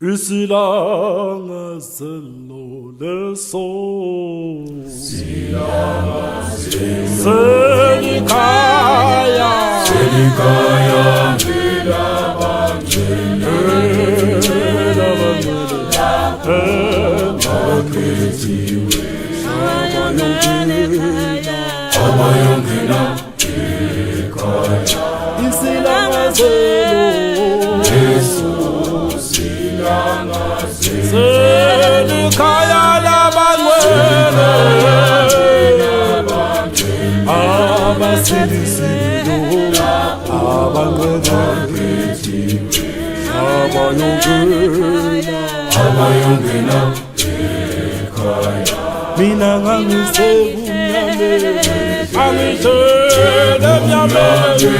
Isilanga selo leso Selikaya Abayongena Ikaya Isilanga selo Selikaya labangwele Abasilisilo Abayongena Ikaya Mina ngangisekumnyame Angitshele mnyameni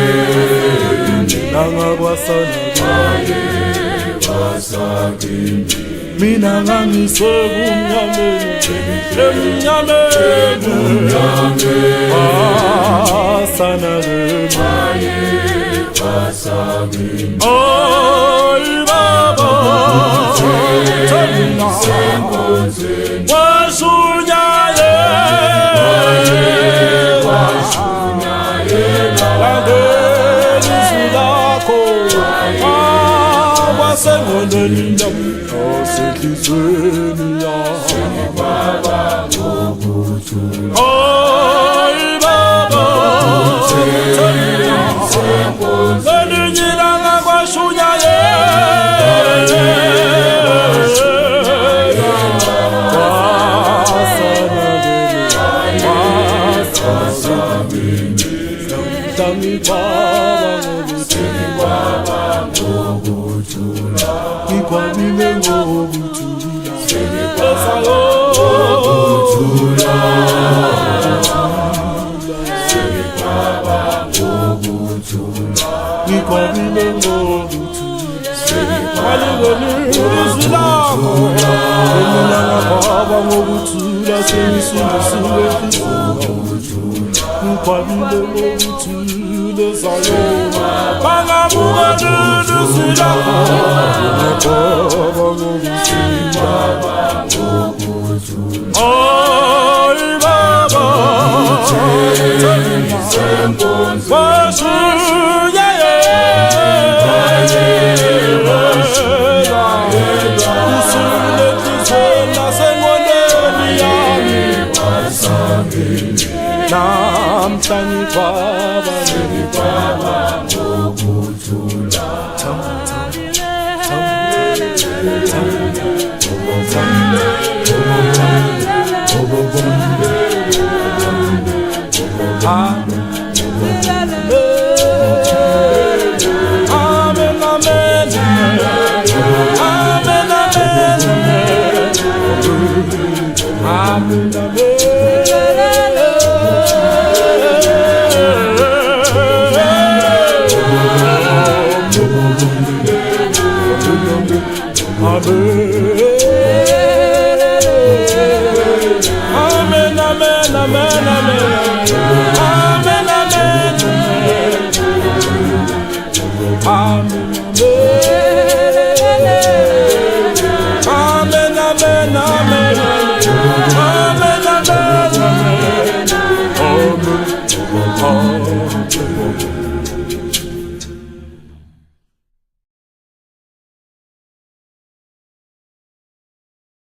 Nangakwasana Mina ngangisekumnyameni Emnyameni Wasana Oy baba Tena Wasunyaye Langeni sulako Wasengondeni nyam Osekisweni ya Oy baba Tena Lenyina ngakwasunyaye Ikwamile ngokuthula Ngokuthula Ikwamile ngokuthula Aliboni izilako Emina ngapaba ngokuthula Sengisindisiwe ngokuthula Ikwamile ngokuthula Zayo Bangabuka izilako Ngapaba ngokuthula Oy baba Wasuyaye Usulethisena sengondeni yami Namhlanje kwaba ngokuthula Amen.